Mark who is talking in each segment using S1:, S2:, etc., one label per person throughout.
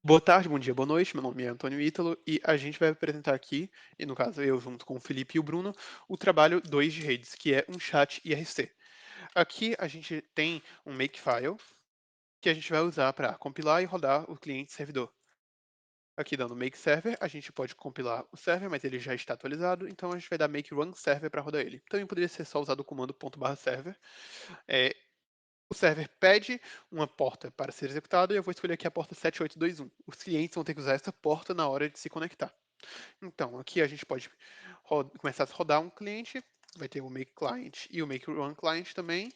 S1: Boa tarde, bom dia, boa noite. Meu nome é Antônio Ítalo e a gente vai apresentar aqui, e no caso eu junto com o Felipe e o Bruno, o trabalho 2 de redes, que é um chat IRC. Aqui a gente tem um makefile que a gente vai usar para compilar e rodar o cliente servidor. Aqui dando make server, a gente pode compilar o server, mas ele já está atualizado, então a gente vai dar make run server para rodar ele. Também poderia ser só usado o comando ./server. O server pede uma porta para ser executada e eu vou escolher aqui a porta 7821. Os clientes vão ter que usar essa porta na hora de se conectar. Então, aqui a gente pode começar a rodar um cliente, vai ter o make client e o make run client também,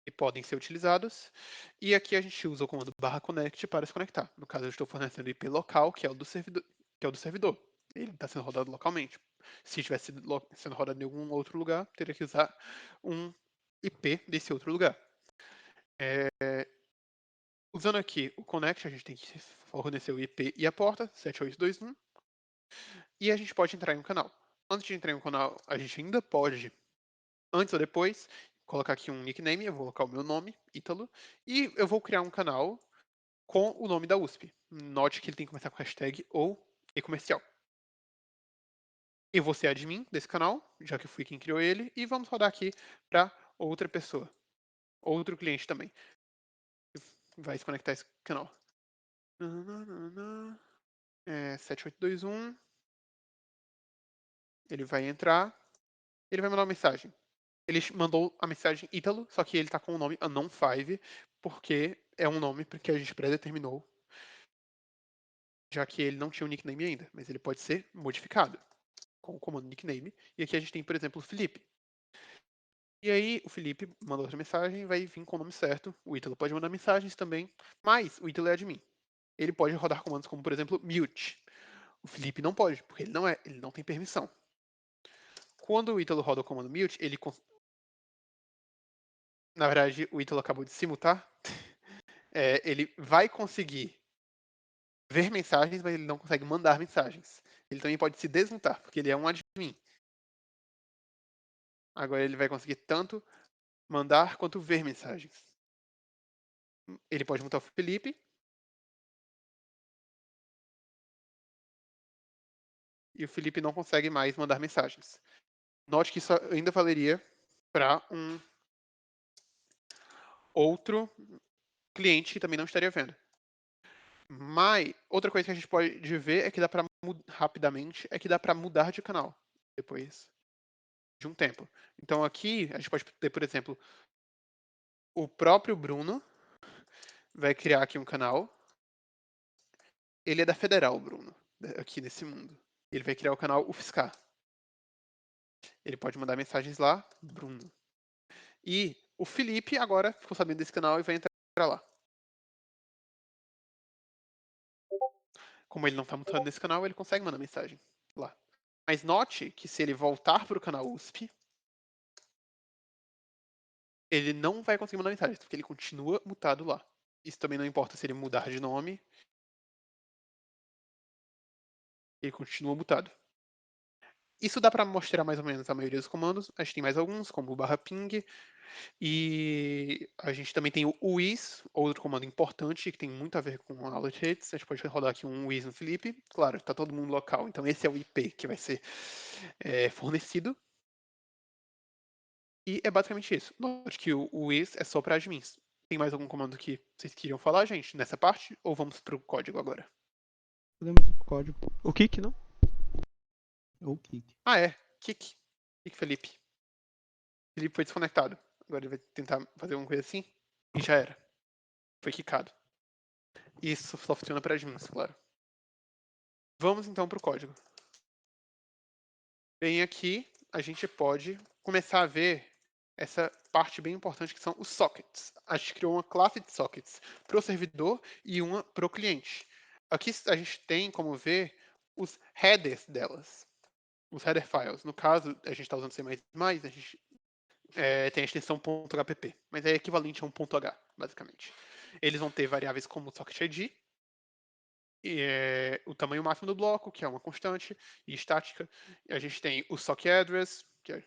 S1: que podem ser utilizados. E aqui a gente usa o comando /connect para se conectar. No caso, eu estou fornecendo o IP local, que é o do servidor. Ele está sendo rodado localmente. Se estivesse sendo rodado em algum outro lugar, teria que usar um IP desse outro lugar. Usando aqui o connect, a gente tem que fornecer o IP e a porta, 7821, e a gente pode entrar em um canal. Antes de entrar em um canal, a gente ainda pode, antes ou depois, colocar aqui um nickname, eu vou colocar o meu nome, Ítalo, e eu vou criar um canal com o nome da USP. Note que ele tem que começar com hashtag ou e-comercial. Eu vou ser admin desse canal, já que eu fui quem criou ele, e vamos rodar aqui para outra pessoa, outro cliente também, que vai se conectar a esse canal. 7821. Ele vai entrar, ele vai mandar uma mensagem. Ele mandou a mensagem Ítalo, só que ele tá com o nome Unknown5, porque é um nome que a gente predeterminou, já que ele não tinha um nickname ainda, mas ele pode ser modificado com o comando nickname. E aqui a gente tem, por exemplo, o Felipe. E aí o Felipe mandou outra mensagem, vai vir com o nome certo. O Ítalo pode mandar mensagens também, mas o Ítalo é admin. Ele pode rodar comandos como, por exemplo, mute. O Felipe não pode, porque ele não tem permissão. Quando o Ítalo roda o comando mute, na verdade, o Ítalo acabou de se mutar. Ele vai conseguir ver mensagens, mas ele não consegue mandar mensagens. Ele também pode se desmutar, porque ele é um admin. Agora ele vai conseguir tanto mandar quanto ver mensagens. Ele pode mutar o Felipe. E o Felipe não consegue mais mandar mensagens. Note que isso ainda valeria para um outro cliente que também não estaria vendo. Mas outra coisa que a gente pode ver é que dá para rapidamente é que dá para mudar de canal depois de um tempo. Então aqui a gente pode ter, por exemplo, o próprio Bruno vai criar aqui um canal. Ele é da Federal, Bruno, aqui nesse mundo. Ele vai criar o canal UFSCar. Ele pode mandar mensagens lá, Bruno. E o Felipe agora ficou sabendo desse canal e vai entrar lá. Como ele não está mutando nesse canal, ele consegue mandar mensagem lá. Mas note que se ele voltar para o canal USP, ele não vai conseguir mandar mensagem, porque ele continua mutado lá. Isso também não importa se ele mudar de nome, ele continua mutado. Isso dá para mostrar mais ou menos a maioria dos comandos. A gente tem mais alguns, como o /ping. E a gente também tem o WIS, outro comando importante que tem muito a ver com a aula de redes. A gente pode rodar aqui um WIS no Felipe. Claro, está todo mundo local, então esse é o IP que vai ser fornecido. E é basicamente isso. Note que o WIS é só para admins. Tem mais algum comando que vocês queriam falar, gente, nessa parte? Ou vamos para o código agora?
S2: Podemos ir pro código.
S1: O kick, não?
S2: Ou kick.
S1: Ah, é. Kick. Kick Felipe. Felipe foi desconectado. Agora ele vai tentar fazer alguma coisa assim. E já era. Foi quicado. Isso só funciona para admins, claro. Vamos então para o código. Bem, aqui a gente pode começar a ver essa parte bem importante que são os sockets. A gente criou uma classe de sockets para o servidor e uma para o cliente. Aqui a gente tem como ver os headers delas, os header files. No caso, a gente está usando C++, a gente tem a extensão .hpp, mas é equivalente a um .h, basicamente. Eles vão ter variáveis como socket ID, o tamanho máximo do bloco, que é uma constante, e estática. A gente tem o sock address, que é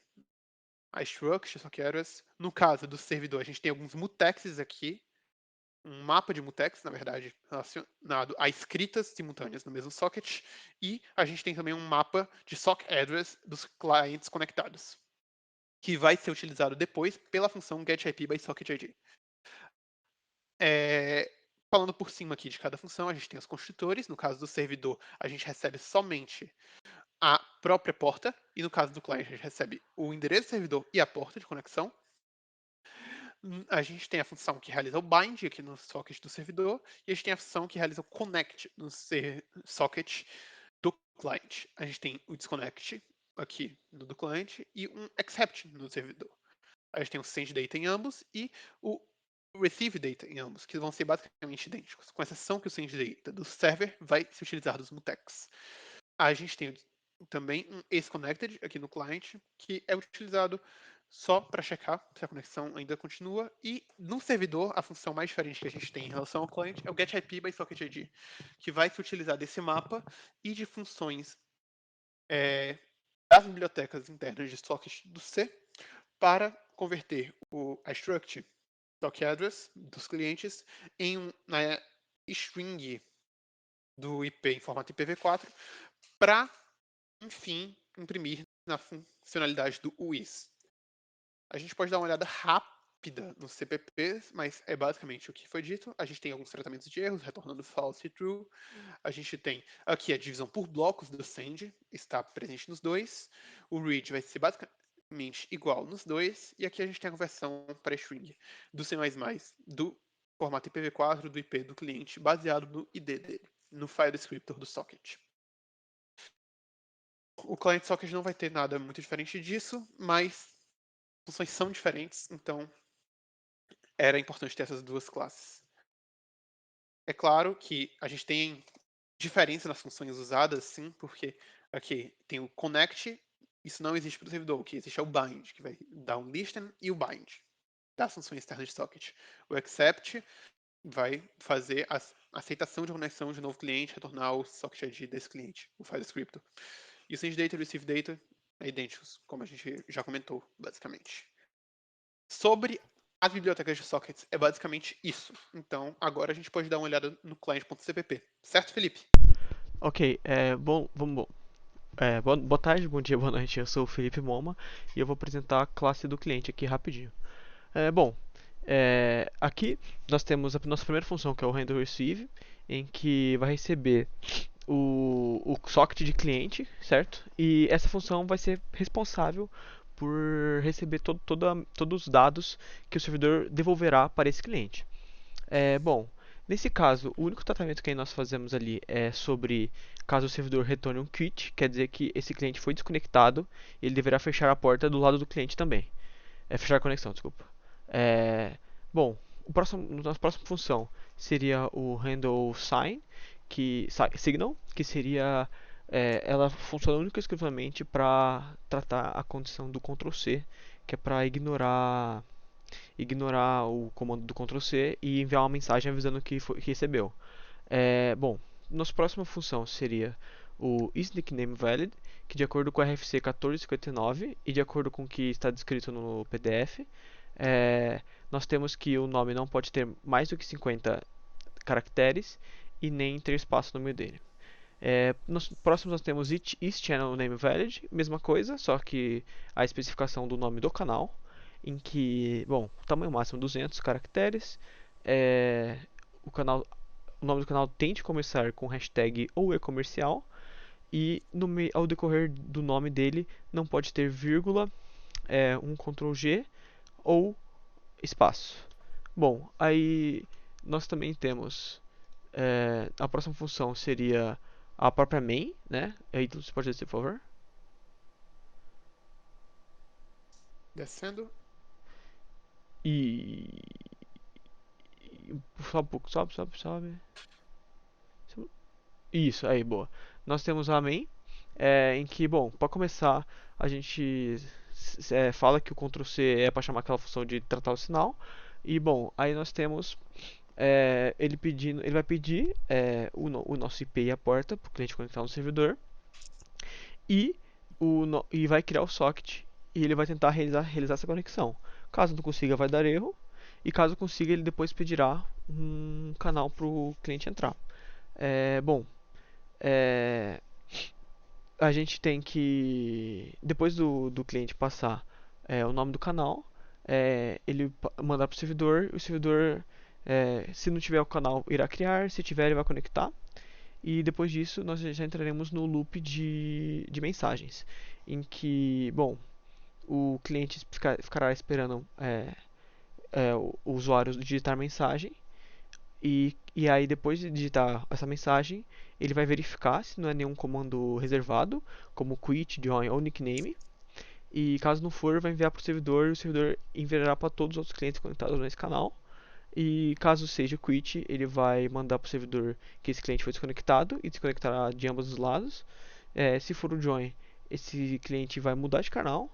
S1: a struct, sock address. No caso do servidor, a gente tem alguns mutexes aqui, um mapa de mutex, na verdade, relacionado a escritas simultâneas no mesmo socket, e a gente tem também um mapa de sock address dos clientes conectados, que vai ser utilizado depois pela função getIP by socketid. Falando por cima aqui de cada função, a gente tem os construtores. No caso do servidor, a gente recebe somente a própria porta, e no caso do cliente, a gente recebe o endereço do servidor e a porta de conexão. A gente tem a função que realiza o bind aqui no socket do servidor, e a gente tem a função que realiza o connect no socket do cliente. A gente tem o disconnect aqui no do cliente e um accept no servidor. A gente tem o send data em ambos e o receive data em ambos, que vão ser basicamente idênticos, com exceção que o send data do server vai se utilizar dos mutex. A gente tem também um AceConnected aqui no cliente, que é utilizado só para checar se a conexão ainda continua. E no servidor, a função mais diferente que a gente tem em relação ao cliente é o getIP by socketid, que vai se utilizar desse mapa e de funções das bibliotecas internas de socket do C para converter a struct sock address dos clientes em uma string do IP em formato IPv4 para, enfim, imprimir na funcionalidade do UIS. A gente pode dar uma olhada rápida no CPP, mas é basicamente o que foi dito. A gente tem alguns tratamentos de erros, retornando false e true. A gente tem aqui a divisão por blocos do send, está presente nos dois. O read vai ser basicamente igual nos dois. E aqui a gente tem a conversão para string do C++, do formato IPv4 do IP do cliente, baseado no ID dele, no file descriptor do socket. O client socket não vai ter nada muito diferente disso, mas funções são diferentes, então era importante ter essas duas classes. É claro que a gente tem diferença nas funções usadas, sim, porque aqui tem o connect, isso não existe para o servidor, o que existe é o bind, que vai dar um listen e o bind das funções externas de socket. O accept vai fazer a aceitação de conexão de um novo cliente, retornar o socket ID desse cliente, o file descriptor. E o send data e o receive data é idênticos, como a gente já comentou, basicamente. Sobre as bibliotecas de sockets, é basicamente isso. Então, agora a gente pode dar uma olhada no client.cpp. Certo, Felipe?
S3: Ok, bom, vamos. Boa tarde, bom dia, boa noite. Eu sou o Felipe Moma e eu vou apresentar a classe do cliente aqui rapidinho. Bom, aqui nós temos a nossa primeira função, que é o handle receive, em que vai receber o socket de cliente, certo? E essa função vai ser responsável por receber todos os dados que o servidor devolverá para esse cliente. Bom, nesse caso, o único tratamento que nós fazemos ali é sobre caso o servidor retorne um quit, quer dizer que esse cliente foi desconectado, ele deverá fechar a porta do lado do cliente também. Fechar a conexão, desculpa. É, bom, nossa próxima função seria o handle signal, que seria ela funciona única e exclusivamente para tratar a condição do Ctrl C, que é para ignorar o comando do Ctrl C e enviar uma mensagem avisando que recebeu. Bom, nossa próxima função seria o isNickNameValid, que de acordo com o RFC 1459 e de acordo com o que está descrito no PDF, nós temos que o nome não pode ter mais do que 50 caracteres e nem ter espaço no meio dele. Nos próximos nós temos isChannelNameValid, mesma coisa, só que a especificação do nome do canal, em que, bom, tamanho máximo 200 caracteres, o canal, o nome do canal tem de começar com hashtag ou e-comercial, e ao decorrer do nome dele não pode ter vírgula, um Ctrl G ou espaço. Bom, aí nós também temos a próxima função seria a própria main, né? Aí você pode dizer, por favor.
S1: Descendo.
S3: E sobe um pouco, sobe. Isso, aí, boa. Nós temos a main, em que, bom, para começar, a gente fala que o Ctrl C é para chamar aquela função de tratar o sinal. E, bom, aí nós temos ele vai pedir o nosso IP e a porta para o cliente conectar no servidor. E, e vai criar o socket e ele vai tentar realizar essa conexão. Caso não consiga, vai dar erro. E caso consiga, ele depois pedirá um canal para o cliente entrar. Bom, é, a gente tem que, depois do cliente passar o nome do canal, ele mandar para o servidor, se não tiver o canal, irá criar, se tiver, ele vai conectar. E depois disso, nós já entraremos no loop de mensagens, em que, bom, o cliente ficará esperando o usuário digitar mensagem, e aí depois de digitar essa mensagem, ele vai verificar se não é nenhum comando reservado, como quit, join ou nickname, e caso não for, vai enviar para o servidor enviará para todos os outros clientes conectados nesse canal. E caso seja quit, ele vai mandar para o servidor que esse cliente foi desconectado e desconectará de ambos os lados. Se for o join, esse cliente vai mudar de canal.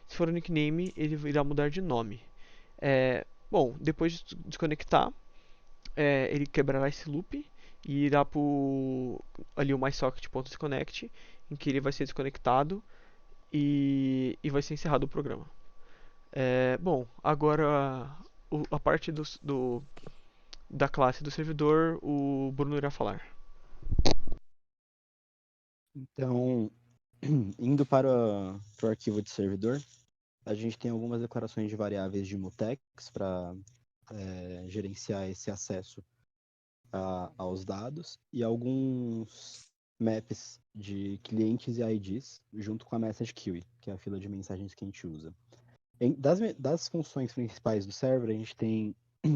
S3: Se for o nickname, ele irá mudar de nome. Bom, depois de desconectar, ele quebrará esse loop e irá para ali o mySocket.disconnect, em que ele vai ser desconectado e vai ser encerrado o programa. Bom, agora a parte da classe do servidor, o Bruno irá falar.
S2: Então, indo para o arquivo de servidor, a gente tem algumas declarações de variáveis de mutex para gerenciar esse acesso aos dados e alguns maps de clientes e IDs junto com a message queue, que é a fila de mensagens que a gente usa. Das funções principais do server, a gente tem,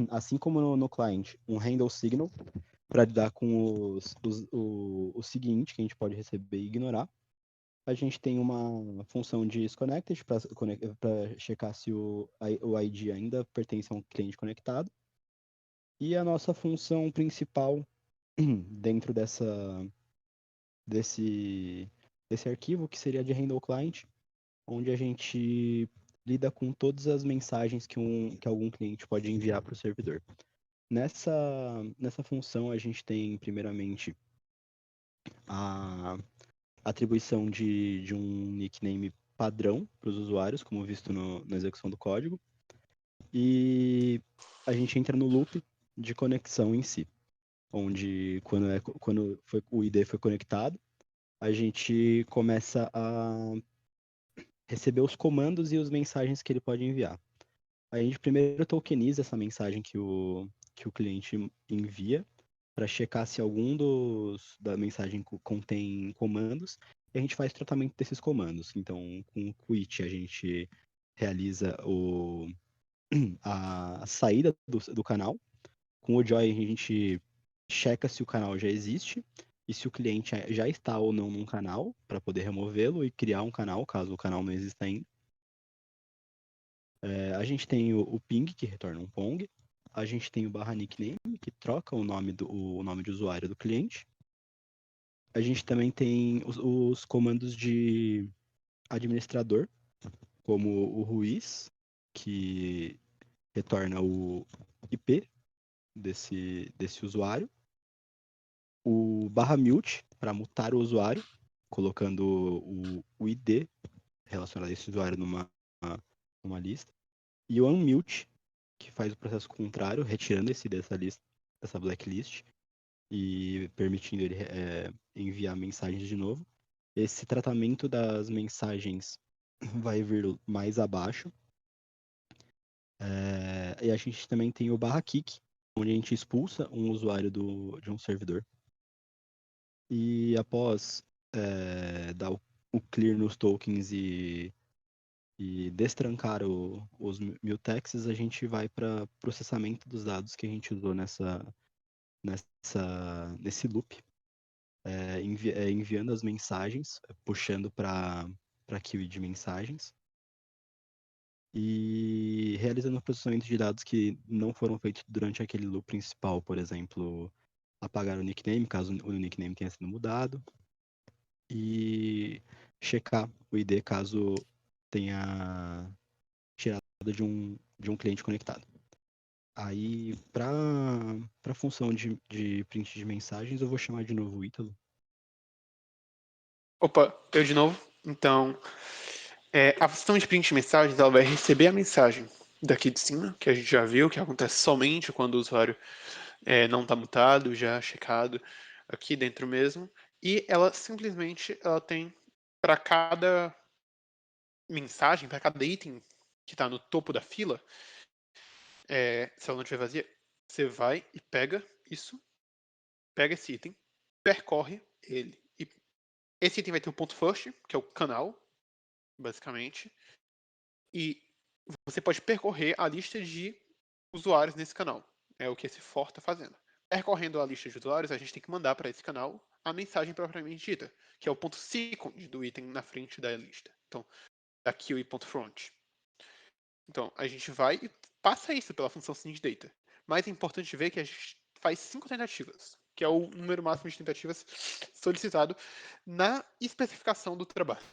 S2: assim como no client, um handle signal para lidar com o seguinte, que a gente pode receber e ignorar. A gente tem uma função de isConnected para checar se o ID ainda pertence a um cliente conectado. E a nossa função principal dentro desse arquivo, que seria de handle client, onde a gente lida com todas as mensagens que algum cliente pode enviar para o servidor. Nessa função, a gente tem, primeiramente, a atribuição de um nickname padrão para os usuários, como visto na execução do código. E a gente entra no loop de conexão em si, onde quando o ID foi conectado, a gente começa a receber os comandos e as mensagens que ele pode enviar. A gente primeiro tokeniza essa mensagem que o cliente envia para checar se algum da mensagem contém comandos, e a gente faz tratamento desses comandos. Então, com o quit a gente realiza a saída do canal. Com o join a gente checa se o canal já existe e se o cliente já está ou não num canal, para poder removê-lo e criar um canal, caso o canal não exista ainda. A gente tem o ping, que retorna um pong. A gente tem o /nickname, que troca o nome de usuário do cliente. A gente também tem os comandos de administrador, como o Ruiz, que retorna o IP desse usuário. O /mute, para mutar o usuário, colocando o ID relacionado a esse usuário numa lista. E o unmute, que faz o processo contrário, retirando esse dessa lista, dessa blacklist, e permitindo ele enviar mensagens de novo. Esse tratamento das mensagens vai vir mais abaixo. E a gente também tem o /kick, onde a gente expulsa um usuário de um servidor. E após dar o clear nos tokens e destrancar os mutexes, a gente vai para processamento dos dados que a gente usou nesse loop, enviando as mensagens, puxando para a queue de mensagens e realizando o processamento de dados que não foram feitos durante aquele loop principal, por exemplo, apagar o nickname, caso o nickname tenha sido mudado, e checar o ID caso tenha tirado de um cliente conectado. Aí, para a função de print de mensagens, eu vou chamar de novo o Ítalo.
S1: Opa, eu de novo. Então, a função de print de mensagens, ela vai receber a mensagem daqui de cima, que a gente já viu, que acontece somente quando o usuário não está mutado, já checado aqui dentro mesmo. E ela simplesmente tem para cada mensagem, para cada item que está no topo da fila, se ela não estiver vazia, você vai e pega isso, pega esse item, percorre ele. E esse item vai ter o ponto first, que é o canal, basicamente. E você pode percorrer a lista de usuários nesse canal. É o que esse for está fazendo. Percorrendo a lista de usuários, a gente tem que mandar para esse canal a mensagem propriamente dita, que é o ponto second do item na frente da lista. Então, daqui o ponto front. Então, a gente vai e passa isso pela função sendData. Mas é importante ver que a gente faz 5 tentativas, que é o número máximo de tentativas solicitado na especificação do trabalho.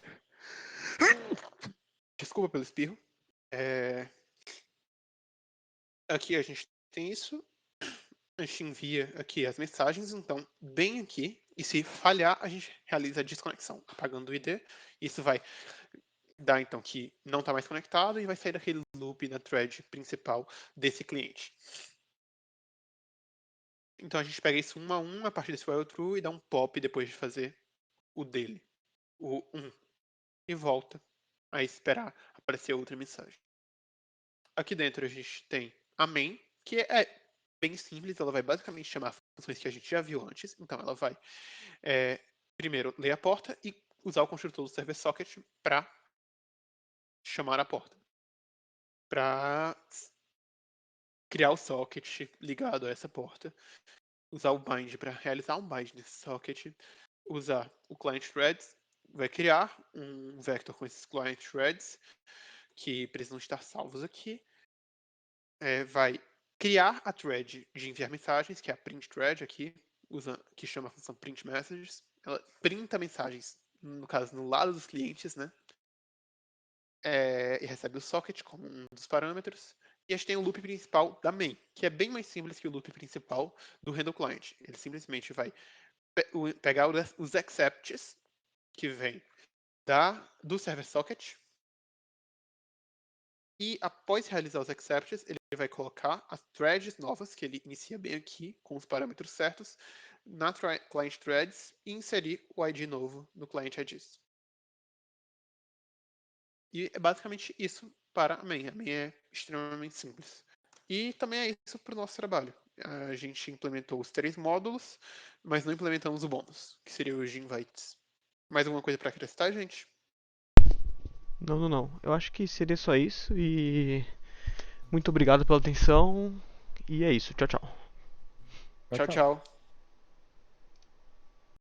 S1: Desculpa pelo espirro. Aqui a gente tem isso. A gente envia aqui as mensagens, então, bem aqui. E se falhar, a gente realiza a desconexão, apagando o ID. Isso vai dar, então, que não está mais conectado e vai sair daquele loop na thread principal desse cliente. Então, a gente pega isso um a um a partir desse while true e dá um pop depois de fazer o dele, o 1. E volta a esperar aparecer outra mensagem. Aqui dentro a gente tem a main, que é bem simples, ela vai basicamente chamar funções que a gente já viu antes. Então ela vai primeiro ler a porta e usar o construtor do server socket para chamar a porta. Para criar o socket ligado a essa porta. Usar o bind para realizar um bind nesse socket. Usar o client threads. Vai criar um vector com esses client threads que precisam estar salvos aqui. Vai criar a thread de enviar mensagens, que é a print thread aqui, que chama a função print messages. Ela printa mensagens, no caso, no lado dos clientes, né? E recebe o socket como um dos parâmetros. E a gente tem o loop principal da main, que é bem mais simples que o loop principal do handle client. Ele simplesmente vai pegar os accepts que vem do server socket. E após realizar os accepts, ele vai colocar as threads novas, que ele inicia bem aqui, com os parâmetros certos, na client threads e inserir o ID novo no client IDs. E é basicamente isso para a main. A main é extremamente simples. E também é isso para o nosso trabalho. A gente implementou os 3 módulos, mas não implementamos o bônus, que seria os invites. Mais alguma coisa para acrescentar, gente?
S3: Não, não, não. Eu acho que seria só isso e muito obrigado pela atenção. E é isso. Tchau, tchau.
S2: Tchau,
S1: Tchau,
S2: tchau.
S1: tchau.